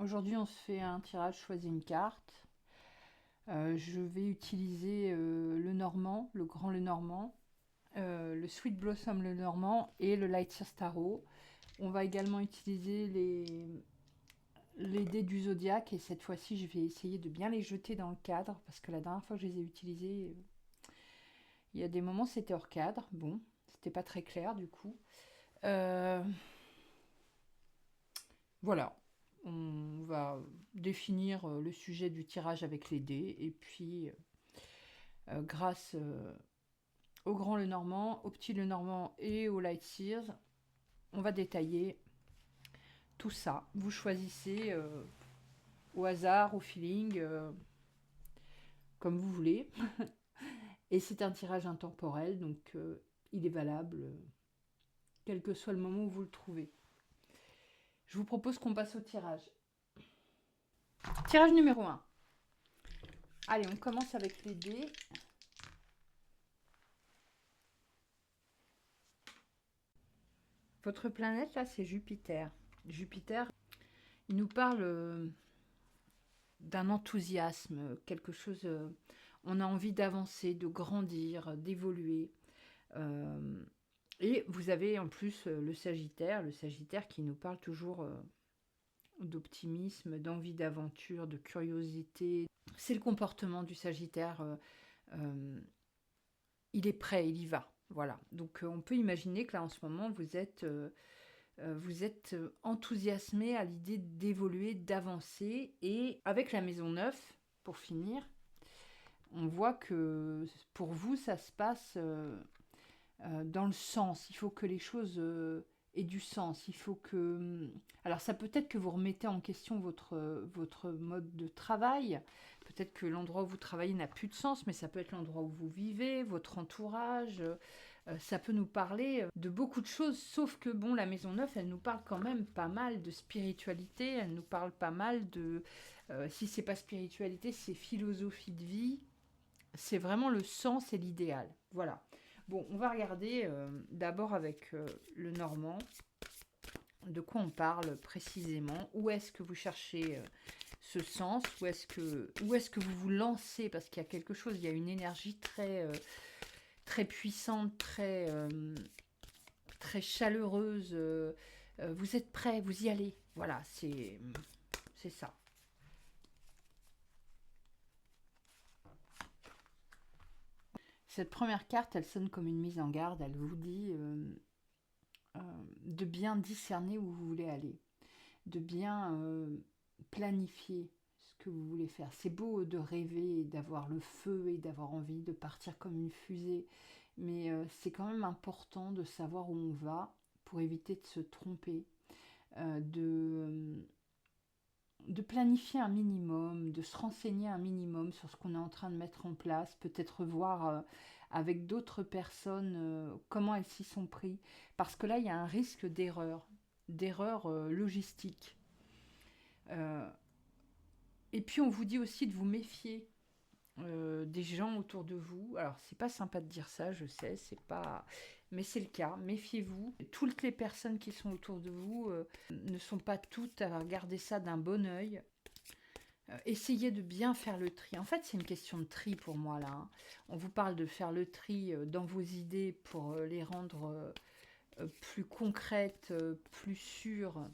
Aujourd'hui, on se fait un tirage, choisis une carte. Je vais utiliser le Normand, le Grand Le Normand, le Sweet Blossom Le Normand et le Light Sears Tarot. On va également utiliser les dés du zodiaque et cette fois-ci, je vais essayer de bien les jeter dans le cadre parce que la dernière fois que je les ai utilisés, il y a des moments c'était hors cadre. Bon, c'était pas très clair du coup. Euh, voilà, on va définir le sujet du tirage avec les dés et puis grâce au Grand Le Normand, au Petit Le Normand et au Light Sears, on va détailler tout ça. Vous choisissez au hasard, au feeling, comme vous voulez. Et c'est un tirage intemporel, donc il est valable quel que soit le moment où vous le trouvez. Je vous propose qu'on passe au tirage. Tirage numéro 1. Allez, on commence avec les dés. Votre planète, là, c'est Jupiter. Jupiter, il nous parle d'un enthousiasme, quelque chose... on a envie d'avancer, de grandir, d'évoluer. Euh, et vous avez en plus le Sagittaire qui nous parle toujours d'optimisme, d'envie d'aventure, de curiosité. C'est le comportement du Sagittaire. Il est prêt, il y va. Voilà. Donc on peut imaginer que là en ce moment vous êtes enthousiasmé à l'idée d'évoluer, d'avancer. Et avec la maison 9, pour finir, on voit que pour vous ça se passe dans le sens. Il faut que les choses aient du sens. Il faut que... Alors ça peut être que vous remettez en question votre mode de travail. Peut-être que l'endroit où vous travaillez n'a plus de sens, mais ça peut être l'endroit où vous vivez, votre entourage. Ça peut nous parler de beaucoup de choses, sauf que bon, la maison 9, elle nous parle quand même pas mal de spiritualité, elle nous parle pas mal de... si c'est pas spiritualité, c'est philosophie de vie, c'est vraiment le sens et l'idéal. Voilà. Bon, on va regarder d'abord avec le normand de quoi on parle précisément. Où est-ce que vous cherchez ce sens? Où est-ce que vous vous lancez? Parce qu'il y a quelque chose, il y a une énergie très puissante, très chaleureuse. Vous êtes prêt, vous y allez. Voilà, c'est ça. Cette première carte, elle sonne comme une mise en garde. Elle vous dit euh, de bien discerner où vous voulez aller, de bien planifier ce que vous voulez faire. C'est beau de rêver, d'avoir le feu et d'avoir envie de partir comme une fusée, mais c'est quand même important de savoir où on va pour éviter de se tromper, de planifier un minimum, de se renseigner un minimum sur ce qu'on est en train de mettre en place, peut-être voir avec d'autres personnes comment elles s'y sont pris, parce que là il y a un risque d'erreur logistique. Euh, et puis on vous dit aussi de vous méfier des gens autour de vous. Alors c'est pas sympa de dire ça, je sais, c'est pas, mais c'est le cas. Méfiez-vous. Toutes les personnes qui sont autour de vous ne sont pas toutes à regarder ça d'un bon œil. Essayez de bien faire le tri. En fait, c'est une question de tri pour moi là, hein. On vous parle de faire le tri dans vos idées pour les rendre plus concrètes, plus sûres,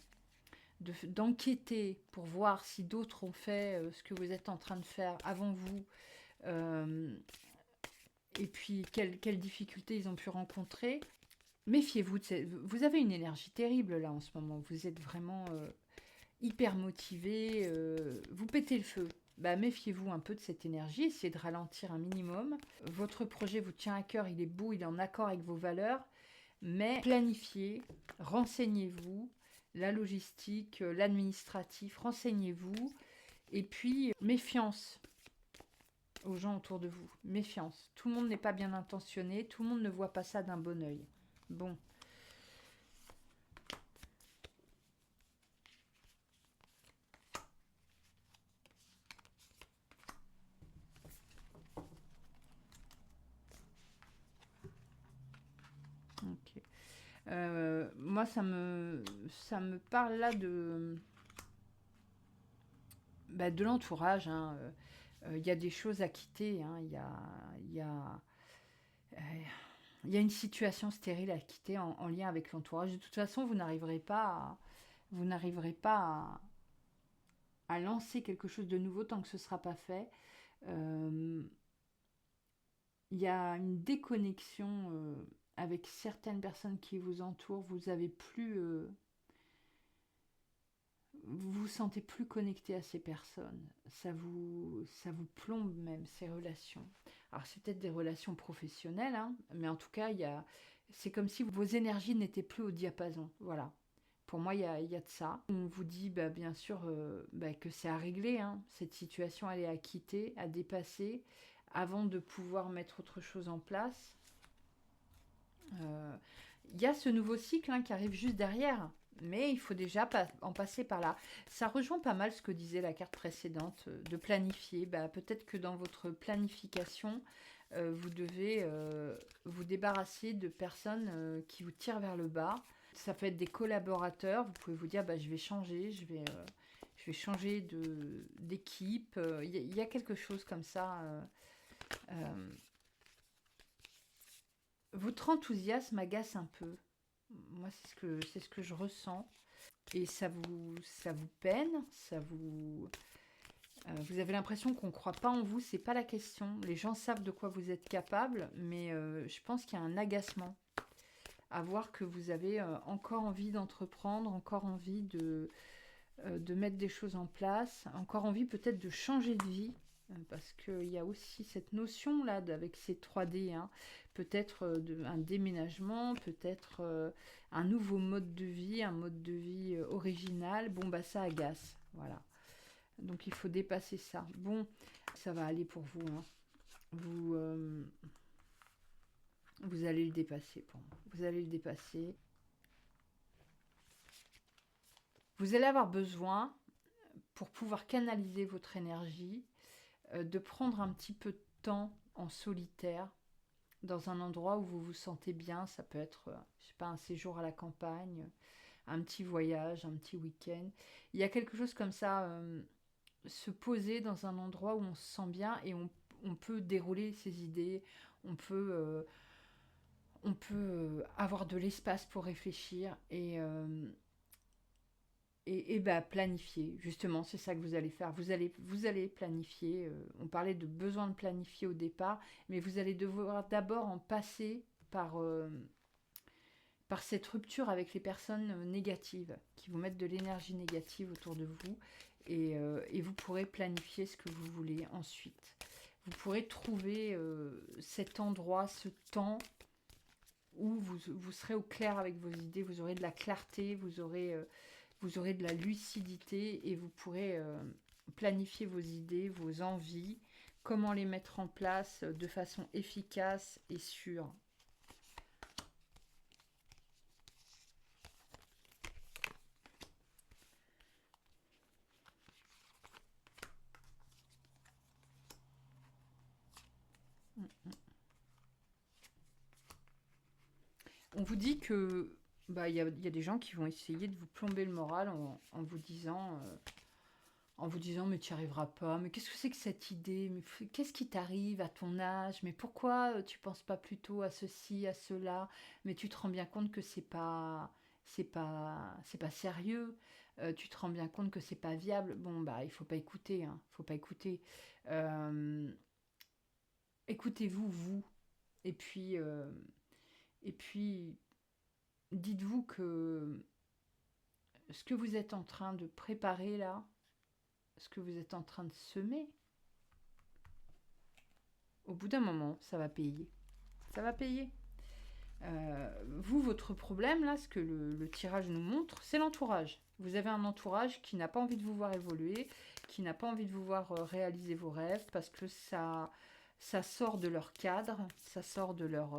d'enquêter pour voir si d'autres ont fait ce que vous êtes en train de faire avant vous, euh, et puis quelles difficultés ils ont pu rencontrer. Méfiez-vous, vous avez une énergie terrible là en ce moment, vous êtes vraiment hyper motivé, vous pétez le feu. Bah, méfiez-vous un peu de cette énergie, essayez de ralentir un minimum. Votre projet vous tient à cœur, il est beau, il est en accord avec vos valeurs, mais planifiez, renseignez-vous, la logistique, l'administratif, renseignez-vous, et puis méfiance aux gens autour de vous, méfiance. Tout le monde n'est pas bien intentionné, tout le monde ne voit pas ça d'un bon oeil. Bon, ok. Moi, ça me parle là de de l'entourage, hein, il y a des choses à quitter, hein, il y a, euh, il y a une situation stérile à quitter en lien avec l'entourage. De toute façon, vous n'arriverez pas à lancer quelque chose de nouveau tant que ce ne sera pas fait. Euh, il y a une déconnexion avec certaines personnes qui vous entourent. Vous avez plus, vous vous sentez plus connecté à ces personnes. Ça vous plombe même ces relations. Alors c'est peut-être des relations professionnelles, hein, mais en tout cas, c'est comme si vos énergies n'étaient plus au diapason. Voilà. Pour moi, il y a de ça. On vous dit, bien sûr, que c'est à régler, hein. Cette situation, elle est à quitter, à dépasser, avant de pouvoir mettre autre chose en place. Euh, Il y a ce nouveau cycle, hein, qui arrive juste derrière, mais il faut déjà en passer par là. Ça rejoint pas mal ce que disait la carte précédente, de planifier. Peut-être que dans votre planification, vous devez vous débarrasser de personnes qui vous tirent vers le bas. Ça peut être des collaborateurs. Vous pouvez vous dire, je vais changer, je vais changer d'équipe. Il y a quelque chose comme ça. Euh, Votre enthousiasme agace un peu. Moi, c'est ce que je ressens. Et ça vous peine, vous avez l'impression qu'on ne croit pas en vous, c'est pas la question. Les gens savent de quoi vous êtes capable, mais je pense qu'il y a un agacement à voir que vous avez encore envie d'entreprendre, encore envie de mettre des choses en place, encore envie peut-être de changer de vie, parce qu'il y a aussi cette notion là avec ces 3D, hein, peut-être un déménagement, peut-être un nouveau mode de vie, un mode de vie original. Bon, ça agace, voilà. Donc il faut dépasser ça. Bon, ça va aller pour vous, hein. Vous, vous allez le dépasser pour moi. Vous allez le dépasser. Vous allez avoir besoin, pour pouvoir canaliser votre énergie, de prendre un petit peu de temps en solitaire, dans un endroit où vous vous sentez bien. Ça peut être, je sais pas, un séjour à la campagne, un petit voyage, un petit week-end. Il y a quelque chose comme ça, se poser dans un endroit où on se sent bien et on peut dérouler ses idées, on peut, avoir de l'espace pour réfléchir et planifier. Justement, c'est ça que vous allez faire. Vous allez planifier. On parlait de besoin de planifier au départ, mais vous allez devoir d'abord en passer par cette rupture avec les personnes négatives, qui vous mettent de l'énergie négative autour de vous, et vous pourrez planifier ce que vous voulez ensuite. Vous pourrez trouver cet endroit, ce temps où vous serez au clair avec vos idées, vous aurez de la clarté, vous aurez de la lucidité, et vous pourrez planifier vos idées, vos envies, comment les mettre en place de façon efficace et sûre. On vous dit que y a des gens qui vont essayer de vous plomber le moral en vous disant mais tu n'y arriveras pas, mais qu'est-ce que c'est que cette idée, mais qu'est-ce qui t'arrive à ton âge, mais pourquoi tu penses pas plutôt à ceci, à cela, mais tu te rends bien compte que c'est pas sérieux, tu te rends bien compte que c'est pas viable. Bon, il faut pas écouter, hein, faut pas écouter. Euh, Écoutez-vous, vous, et puis et puis dites-vous que ce que vous êtes en train de préparer là, ce que vous êtes en train de semer, au bout d'un moment, ça va payer. Ça va payer. Vous, votre problème, là, ce que le tirage nous montre, c'est l'entourage. Vous avez un entourage qui n'a pas envie de vous voir évoluer, qui n'a pas envie de vous voir réaliser vos rêves, parce que ça sort de leur cadre, ça sort de leurs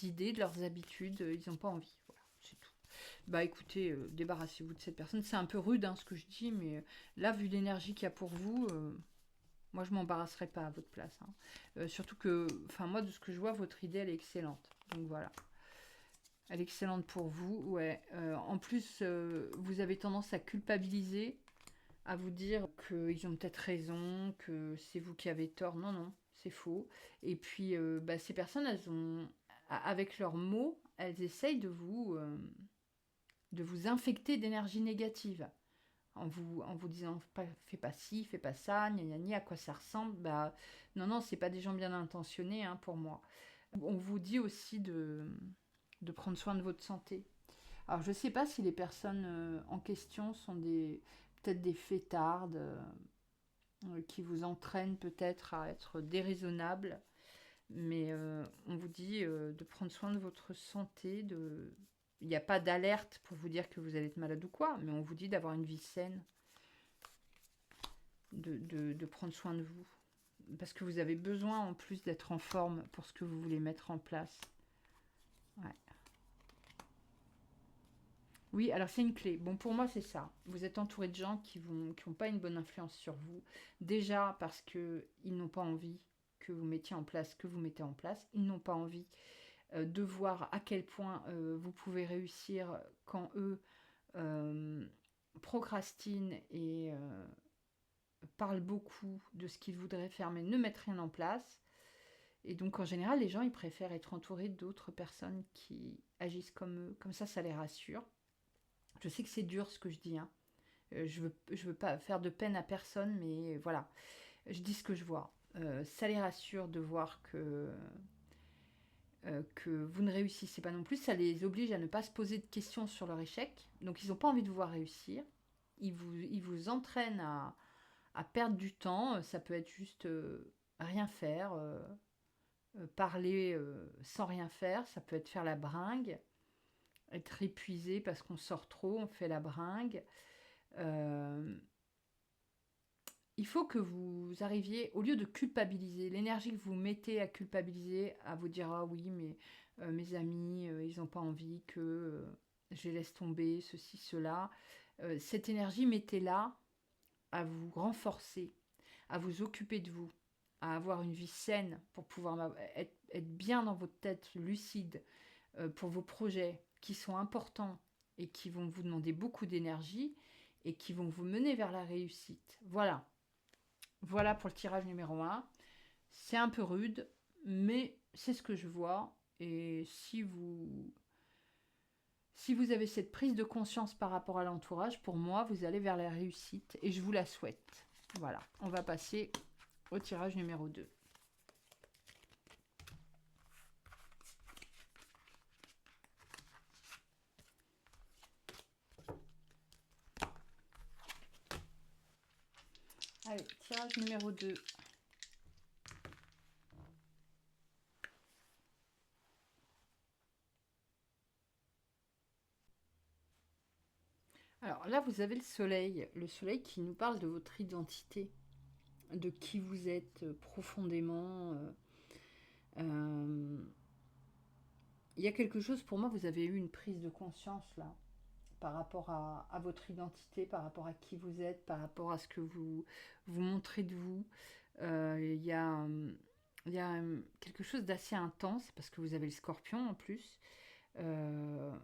idées, de leurs habitudes. Ils n'ont pas envie. Voilà, c'est tout. Écoutez, débarrassez-vous de cette personne. C'est un peu rude, hein, ce que je dis, mais là, vu l'énergie qu'il y a pour vous, moi, je m'embarrasserais pas à votre place, hein. Surtout que, moi, de ce que je vois, votre idée, elle est excellente. Donc voilà. Elle est excellente pour vous, ouais. En plus, vous avez tendance à culpabiliser à vous dire qu'ils ont peut-être raison, que c'est vous qui avez tort. Non, non, c'est faux. Et puis, ces personnes, avec leurs mots, elles essayent de vous infecter d'énergie négative. En vous disant fais pas ci, fais pas ça, gna gna gna, à quoi ça ressemble. Non, non, c'est pas des gens bien intentionnés hein, pour moi. On vous dit aussi de prendre soin de votre santé. Alors, je sais pas si les personnes en question sont peut-être des fêtardes qui vous entraînent peut-être à être déraisonnables, mais on vous dit de prendre soin de votre santé. Il n'y a pas d'alerte pour vous dire que vous allez être malade ou quoi, mais on vous dit d'avoir une vie saine, de prendre soin de vous. Parce que vous avez besoin en plus d'être en forme pour ce que vous voulez mettre en place. Ouais. Oui, alors c'est une clé. Bon, pour moi, c'est ça. Vous êtes entouré de gens qui n'ont pas une bonne influence sur vous. Déjà parce qu'ils n'ont pas envie que vous mettiez en place ce que vous mettez en place. Ils n'ont pas envie de voir à quel point vous pouvez réussir quand eux procrastinent et parlent beaucoup de ce qu'ils voudraient faire mais ne mettent rien en place. Et donc en général, les gens, ils préfèrent être entourés d'autres personnes qui agissent comme eux. Comme ça les rassure. Je sais que c'est dur ce que je dis, hein. Je veux pas faire de peine à personne, mais voilà. Je dis ce que je vois. Ça les rassure de voir que vous ne réussissez pas non plus. Ça les oblige à ne pas se poser de questions sur leur échec. Donc ils n'ont pas envie de vous voir réussir. Ils vous entraînent à perdre du temps. Ça peut être juste rien faire, parler sans rien faire. Ça peut être faire la bringue, être épuisé parce qu'on sort trop, on fait la bringue. Euh, il faut que vous arriviez, au lieu de culpabiliser, l'énergie que vous mettez à culpabiliser, à vous dire ah oui, mais mes amis, ils n'ont pas envie que je les laisse tomber, ceci, cela. Cette énergie, mettez-la à vous renforcer, à vous occuper de vous, à avoir une vie saine pour pouvoir être bien dans votre tête, lucide, pour vos projets qui sont importants et qui vont vous demander beaucoup d'énergie et qui vont vous mener vers la réussite. Voilà. Voilà pour le tirage numéro 1. C'est un peu rude, mais c'est ce que je vois. Et si vous avez cette prise de conscience par rapport à l'entourage, pour moi, vous allez vers la réussite. Et je vous la souhaite. Voilà, on va passer au tirage numéro 2. Allez, tirage numéro 2. Alors là, vous avez le soleil qui nous parle de votre identité, de qui vous êtes profondément. Il y a quelque chose, pour moi, vous avez eu une prise de conscience là, par rapport à votre identité, par rapport à qui vous êtes, par rapport à ce que vous montrez de vous. Il y a, il y a quelque chose d'assez intense, parce que vous avez le scorpion en plus. Euh,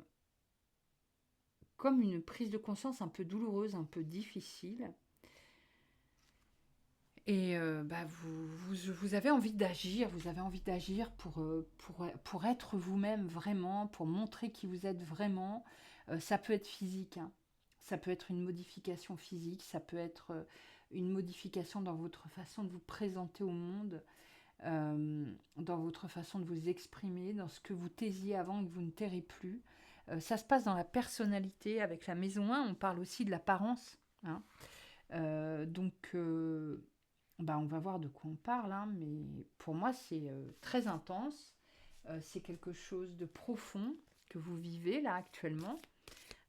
Comme une prise de conscience un peu douloureuse, un peu difficile. Et vous avez envie d'agir, vous avez envie d'agir pour être vous-même vraiment, pour montrer qui vous êtes vraiment. Ça peut être physique, hein. Ça peut être une modification physique, ça peut être une modification dans votre façon de vous présenter au monde, dans votre façon de vous exprimer, dans ce que vous taisiez avant et que vous ne tairez plus. Ça se passe dans la personnalité. Avec la maison 1, on parle aussi de l'apparence, hein. On va voir de quoi on parle, hein, mais pour moi, c'est très intense. C'est quelque chose de profond que vous vivez là actuellement.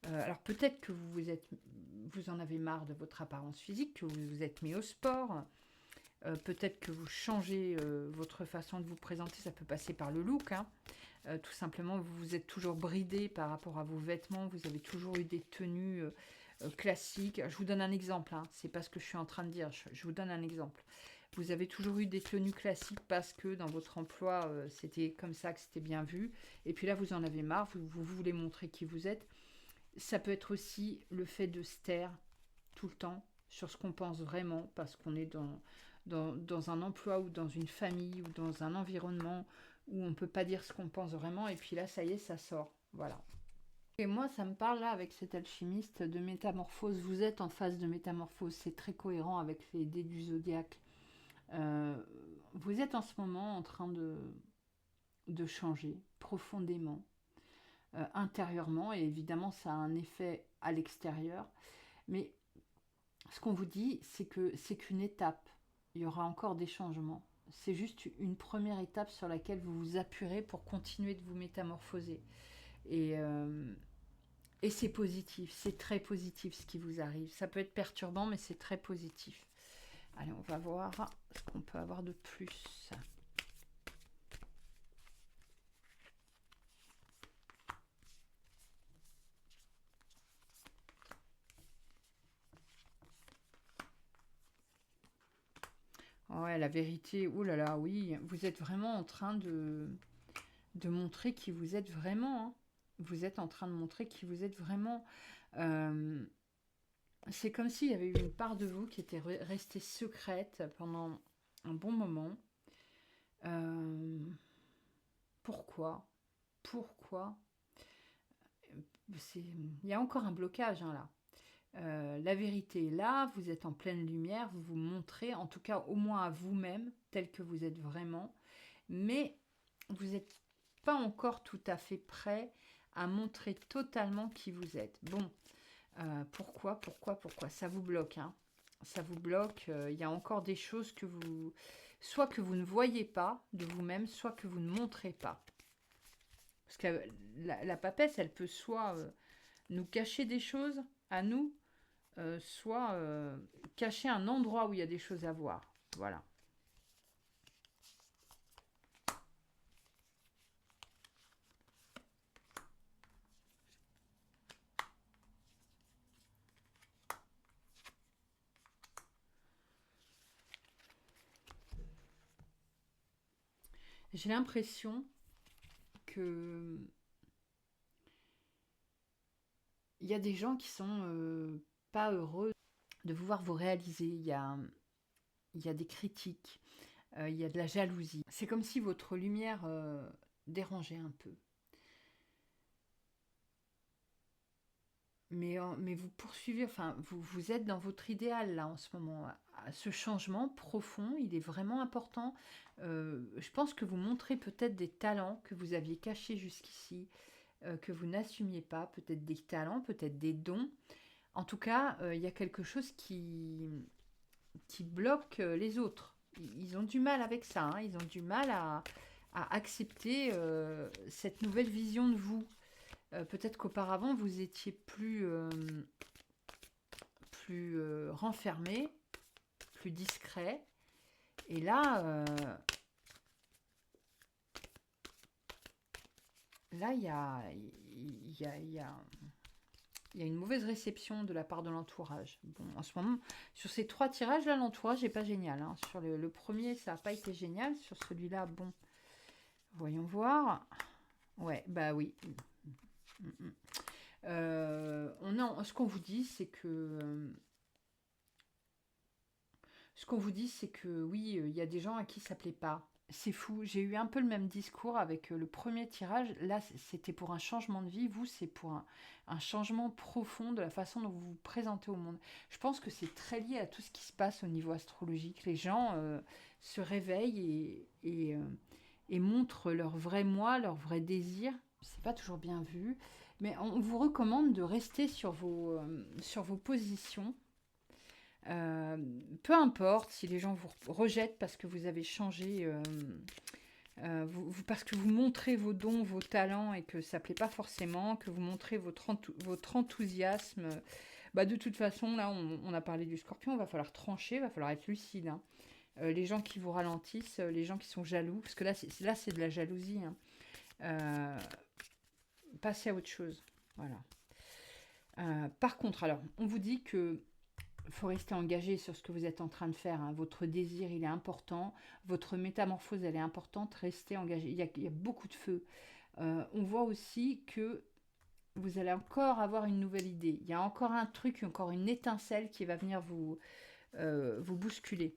Alors peut-être que vous en avez marre de votre apparence physique, que vous vous êtes mis au sport. Peut-être que vous changez votre façon de vous présenter. Ça peut passer par le look, hein. Tout simplement, vous vous êtes toujours bridé par rapport à vos vêtements. Vous avez toujours eu des tenues classiques. Je vous donne un exemple, hein. C'est pas ce que je suis en train de dire. Je vous donne un exemple. Vous avez toujours eu des tenues classiques parce que dans votre emploi, c'était comme ça, que c'était bien vu. Et puis là, vous en avez marre. Vous voulez montrer qui vous êtes. Ça peut être aussi le fait de se taire tout le temps. sur ce qu'on pense vraiment, parce qu'on est dans un emploi ou dans une famille ou dans un environnement où on ne peut pas dire ce qu'on pense vraiment, et puis là, ça y est, ça sort. Voilà. Et moi, ça me parle là, avec cet alchimiste, de métamorphose. Vous êtes en phase de métamorphose, c'est très cohérent avec les dés du zodiaque. Euh, vous êtes en ce moment en train de changer profondément, intérieurement, et évidemment, ça a un effet à l'extérieur. Mais ce qu'on vous dit, c'est que c'est qu'une étape. Il y aura encore des changements. C'est juste une première étape sur laquelle vous vous appuierez pour continuer de vous métamorphoser. Et, euh, et c'est positif, c'est très positif ce qui vous arrive. Ça peut être perturbant, mais c'est très positif. Allez, on va voir ce qu'on peut avoir de plus. Ouais, la vérité, oh là là, oui, vous êtes vraiment en train de montrer qui vous êtes vraiment. Hein. Vous êtes en train de montrer qui vous êtes vraiment. Euh, c'est comme s'il y avait eu une part de vous qui était restée secrète pendant un bon moment. Euh, pourquoi Pourquoi Il y a encore un blocage hein, là. La vérité est là, vous êtes en pleine lumière, vous vous montrez, en tout cas au moins à vous-même, tel que vous êtes vraiment, mais vous n'êtes pas encore tout à fait prêt à montrer totalement qui vous êtes. Bon, pourquoi ça vous bloque, hein. Ça vous bloque, il y a encore des choses que vous... Soit que vous ne voyez pas de vous-même, soit que vous ne montrez pas. Parce que la papesse, elle peut soit nous cacher des choses à nous, soit cacher un endroit où il y a des choses à voir. Voilà. J'ai l'impression que il y a des gens qui sont pas heureux de pouvoir vous réaliser. Il y a des critiques, il y a de la jalousie. C'est comme si votre lumière dérangeait un peu. Mais vous poursuivez, enfin, vous êtes dans votre idéal là en ce moment. Ce changement profond, il est vraiment important. Je pense que vous montrez peut-être des talents que vous aviez cachés jusqu'ici, que vous n'assumiez pas, peut-être des talents, peut-être des dons. En tout cas, il y a quelque chose qui bloque les autres. Ils ont du mal avec ça, hein. Ils ont du mal à accepter cette nouvelle vision de vous. Peut-être qu'auparavant, vous étiez plus renfermé, plus discret. Et là, il y a une mauvaise réception de la part de l'entourage. Bon, en ce moment, sur ces 3 tirages, là, l'entourage n'est pas génial. Hein. Sur le premier, ça n'a pas été génial. Sur celui-là, bon, voyons voir. Ouais, bah oui. Ce qu'on vous dit, c'est que... Ce qu'on vous dit, c'est que oui, il y a des gens à qui ça plaît pas. C'est fou. J'ai eu un peu le même discours avec le premier tirage. Là, c'était pour un changement de vie. Vous, c'est pour un changement profond de la façon dont vous vous présentez au monde. Je pense que c'est très lié à tout ce qui se passe au niveau astrologique. Les gens se réveillent et montrent leur vrai moi, leur vrai désir. C'est pas toujours bien vu. Mais on vous recommande de rester sur vos positions. Peu importe si les gens vous rejettent parce que vous avez changé, parce que vous montrez vos dons, vos talents et que ça ne plaît pas forcément, que vous montrez votre enthousiasme. Bah, de toute façon, là, on a parlé du scorpion, il va falloir trancher, il va falloir être lucide. Hein. Les gens qui vous ralentissent, les gens qui sont jaloux, parce que là, c'est de la jalousie. Hein. Passez à autre chose. Voilà. Par contre, alors, on vous dit que il faut rester engagé sur ce que vous êtes en train de faire. Hein. Votre désir, il est important. Votre métamorphose, elle est importante. Restez engagé. Il y a beaucoup de feu. On voit aussi que vous allez encore avoir une nouvelle idée. Il y a encore un truc, encore une étincelle qui va venir vous bousculer.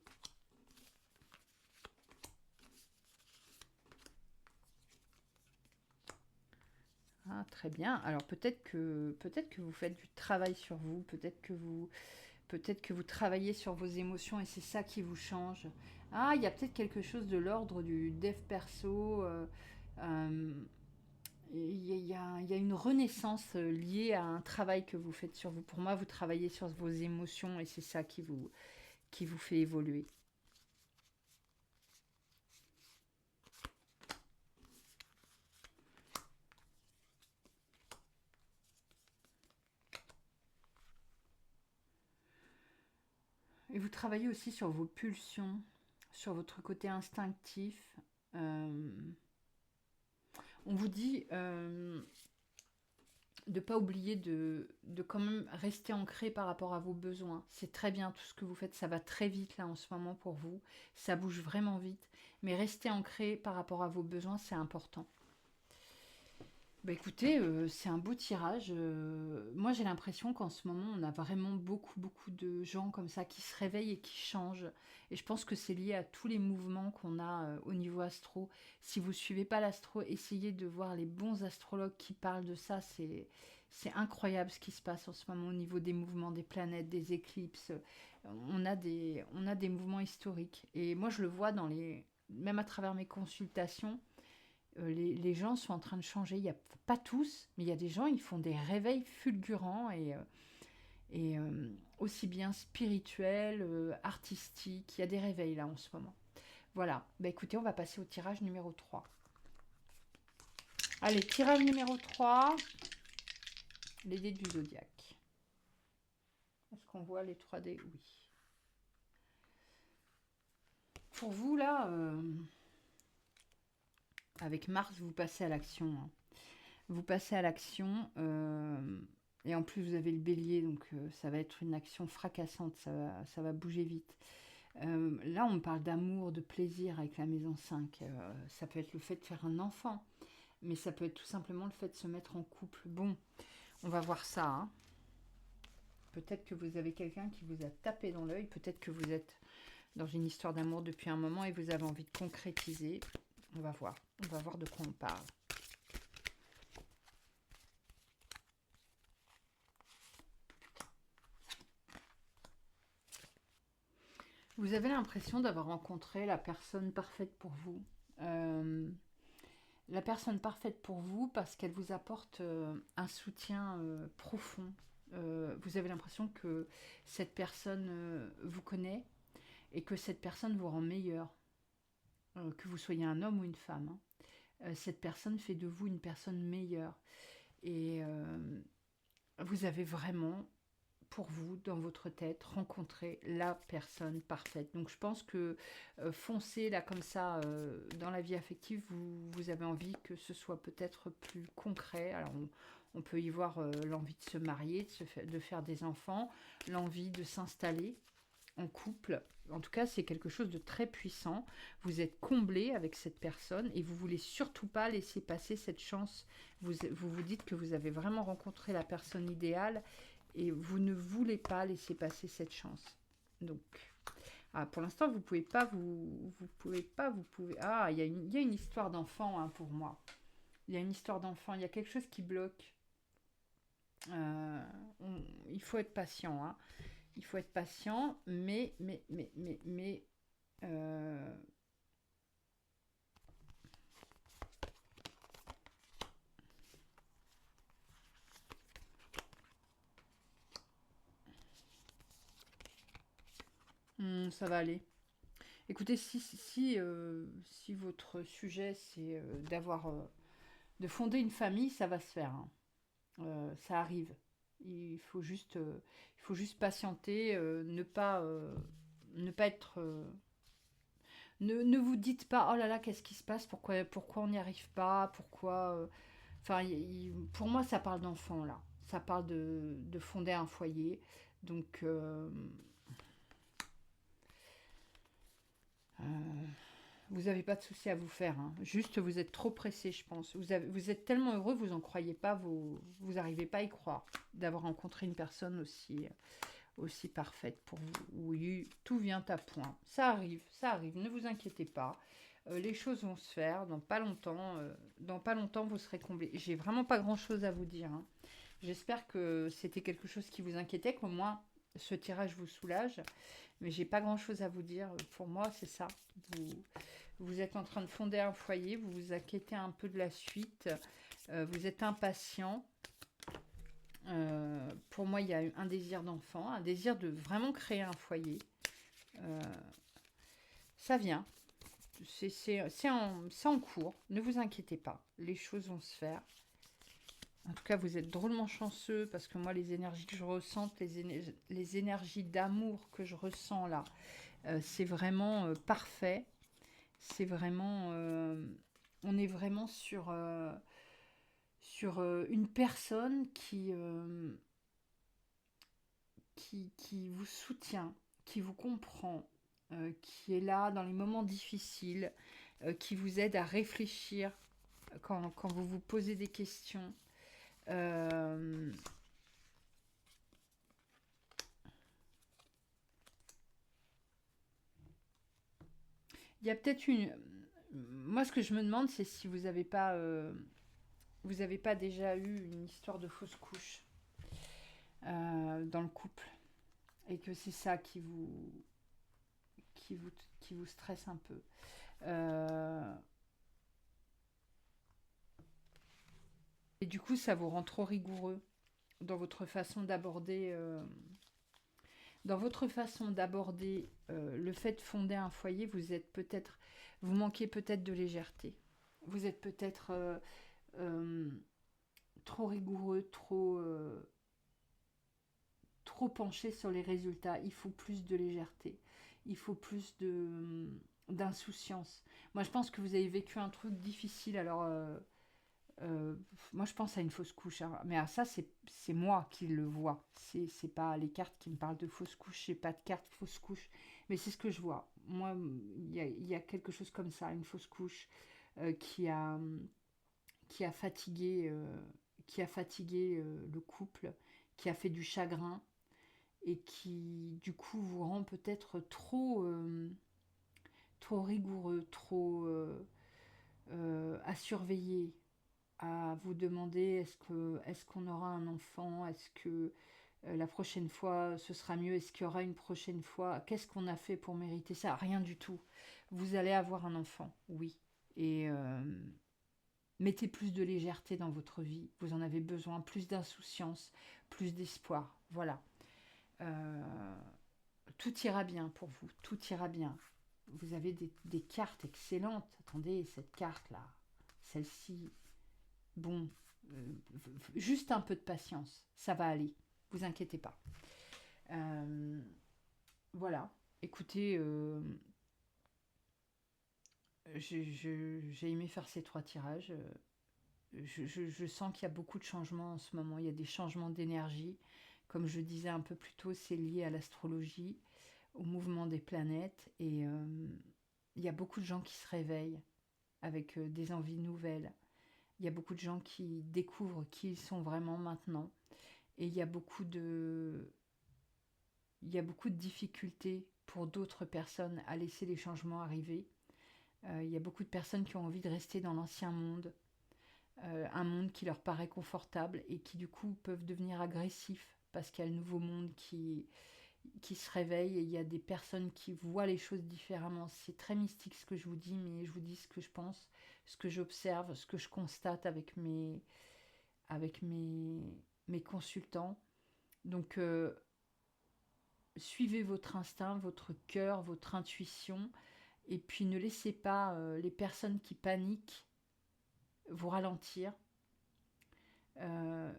Ah, très bien. Alors peut-être que vous faites du travail sur vous, peut-être que vous travaillez sur vos émotions et c'est ça qui vous change. Ah, il y a peut-être quelque chose de l'ordre du dev perso. Euh, il y a une renaissance liée à un travail que vous faites sur vous. Pour moi, vous travaillez sur vos émotions et c'est ça qui vous fait évoluer. Et vous travaillez aussi sur vos pulsions, sur votre côté instinctif. Euh, on vous dit de ne pas oublier de quand même rester ancré par rapport à vos besoins. C'est très bien tout ce que vous faites, ça va très vite là en ce moment pour vous, ça bouge vraiment vite, mais rester ancré par rapport à vos besoins, c'est important. Bah écoutez, c'est un beau tirage. Moi, j'ai l'impression qu'en ce moment, on a vraiment beaucoup, beaucoup de gens comme ça qui se réveillent et qui changent. Et je pense que c'est lié à tous les mouvements qu'on a au niveau astro. Si vous suivez pas l'astro, essayez de voir les bons astrologues qui parlent de ça. C'est incroyable ce qui se passe en ce moment au niveau des mouvements des planètes, des éclipses. On a des mouvements historiques. Et moi, je le vois même à travers mes consultations. Les gens sont en train de changer. Il y a pas tous, mais il y a des gens, ils font des réveils fulgurants et aussi bien spirituels, artistiques. Il y a des réveils là en ce moment. Voilà. Bah écoutez, on va passer au tirage numéro 3. Allez, tirage numéro 3. Les dés du zodiaque. Est-ce qu'on voit les 3 dés? Oui. Pour vous là, avec Mars, vous passez à l'action, hein. Vous passez à l'action. Et en plus, vous avez le bélier, donc ça va être une action fracassante, ça va bouger vite. Là, on parle d'amour, de plaisir avec la maison 5. Ça peut être le fait de faire un enfant, mais ça peut être tout simplement le fait de se mettre en couple. Bon, on va voir ça, hein. Peut-être que vous avez quelqu'un qui vous a tapé dans l'œil, peut-être que vous êtes dans une histoire d'amour depuis un moment et vous avez envie de concrétiser. On va voir de quoi on parle. Vous avez l'impression d'avoir rencontré la personne parfaite pour vous. Euh, la personne parfaite pour vous parce qu'elle vous apporte un soutien profond. Vous avez l'impression que cette personne vous connaît et que cette personne vous rend meilleur, que vous soyez un homme ou une femme, hein. Cette personne fait de vous une personne meilleure. Et vous avez vraiment pour vous, dans votre tête, rencontrer la personne parfaite. Donc je pense que foncer là comme ça dans la vie affective, vous avez envie que ce soit peut-être plus concret. Alors on peut y voir l'envie de se marier, de faire des enfants, l'envie de s'installer en couple. En tout cas, c'est quelque chose de très puissant. Vous êtes comblé avec cette personne et vous voulez surtout pas laisser passer cette chance. Vous dites que vous avez vraiment rencontré la personne idéale et vous ne voulez pas laisser passer cette chance. Donc, pour l'instant, vous pouvez pas, vous pouvez pas, vous pouvez. Ah, il y a une histoire d'enfant, hein, pour moi. Il y a une histoire d'enfant. Il y a quelque chose qui bloque. Euh, il faut être patient, hein. Il faut être patient, mais. euh, ça va aller. Écoutez, si votre sujet c'est de fonder une famille, ça va se faire, hein. Ça arrive. Il faut juste patienter, ne pas être. Ne vous dites pas, oh là là, qu'est-ce qui se passe, pourquoi on n'y arrive pas, pourquoi. Enfin, pour moi, ça parle d'enfant là. Ça parle de fonder un foyer. Donc, euh, Vous n'avez pas de souci à vous faire, hein. Juste, vous êtes trop pressé, je pense. Vous êtes tellement heureux, vous n'en croyez pas, vous n'arrivez pas à y croire, d'avoir rencontré une personne aussi parfaite pour vous. Oui, tout vient à point. Ça arrive, ne vous inquiétez pas. Les choses vont se faire dans pas longtemps. Dans pas longtemps, vous serez comblé. J'ai vraiment pas grand-chose à vous dire, hein. J'espère que c'était quelque chose qui vous inquiétait, qu'au moins ce tirage vous soulage. Mais j'ai pas grand-chose à vous dire. Pour moi, c'est ça. Vous êtes en train de fonder un foyer, vous vous inquiétez un peu de la suite, vous êtes impatient. Pour moi, il y a un désir d'enfant, un désir de vraiment créer un foyer. Euh, Ça vient. C'est en cours. Ne vous inquiétez pas. Les choses vont se faire. En tout cas, vous êtes drôlement chanceux parce que moi, les énergies que je ressens, les énergies d'amour que je ressens là, c'est vraiment parfait. C'est vraiment... on est vraiment sur une personne qui vous soutient, qui vous comprend, qui est là dans les moments difficiles, qui vous aide à réfléchir quand vous vous posez des questions. Euh, Il y a peut-être une... Moi, ce que je me demande, c'est si vous avez pas déjà eu une histoire de fausse couche dans le couple. Et que c'est ça qui vous, qui vous stresse un peu. Euh, et du coup, ça vous rend trop rigoureux dans votre façon d'aborder le fait de fonder un foyer. Vous manquez peut-être de légèreté. Vous êtes peut-être euh, trop rigoureux, trop penché sur les résultats. Il faut plus de légèreté. Il faut plus d'insouciance. Moi, je pense que vous avez vécu un truc difficile. Alors, moi, je pense à une fausse couche, hein. Mais à ça, c'est moi qui le vois. C'est pas les cartes qui me parlent de fausse couche. J'ai pas de carte fausse couche. Mais c'est ce que je vois. Moi, il y a quelque chose comme ça, une fausse couche euh, qui a, qui a fatigué, le couple, qui a fait du chagrin et qui, du coup, vous rend peut-être trop rigoureux, trop à surveiller, à vous demander est-ce qu'on aura un enfant, est-ce que la prochaine fois ce sera mieux, est-ce qu'il y aura une prochaine fois, qu'est-ce qu'on a fait pour mériter ça, rien du tout. Vous allez avoir un enfant, oui, et mettez plus de légèreté dans votre vie, vous en avez besoin, plus d'insouciance, plus d'espoir, voilà. Euh, Tout ira bien pour vous, tout ira bien. Vous avez des cartes excellentes. Attendez, cette carte-là, celle-ci, bon, juste un peu de patience, ça va aller, vous inquiétez pas. Euh, voilà, écoutez, j'ai aimé faire ces 3 tirages. Je sens qu'il y a beaucoup de changements en ce moment, il y a des changements d'énergie. Comme je disais un peu plus tôt, c'est lié à l'astrologie, au mouvement des planètes, et il y a beaucoup de gens qui se réveillent avec des envies nouvelles. Il y a beaucoup de gens qui découvrent qui ils sont vraiment maintenant. Et il y a beaucoup de difficultés pour d'autres personnes à laisser les changements arriver. Il y a beaucoup de personnes qui ont envie de rester dans l'ancien monde, un monde qui leur paraît confortable et qui du coup peuvent devenir agressifs parce qu'il y a le nouveau monde qui se réveille et il y a des personnes qui voient les choses différemment. C'est très mystique ce que je vous dis, mais je vous dis ce que je pense, ce que j'observe, ce que je constate avec mes consultants. Donc, suivez votre instinct, votre cœur, votre intuition, et puis ne laissez pas les personnes qui paniquent vous ralentir. Euh,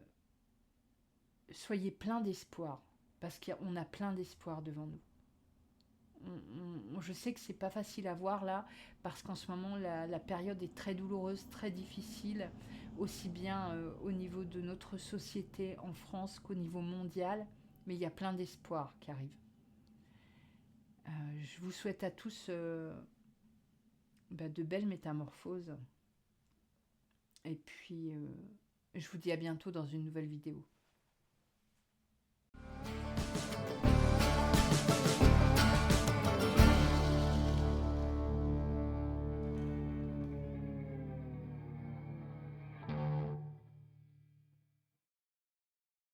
Soyez plein d'espoir, parce qu'on a plein d'espoir devant nous. Je sais que c'est pas facile à voir là, parce qu'en ce moment la période est très douloureuse, très difficile, aussi bien au niveau de notre société en France qu'au niveau mondial, mais il y a plein d'espoir qui arrive. Je vous souhaite à tous de belles métamorphoses. Et puis, je vous dis à bientôt dans une nouvelle vidéo.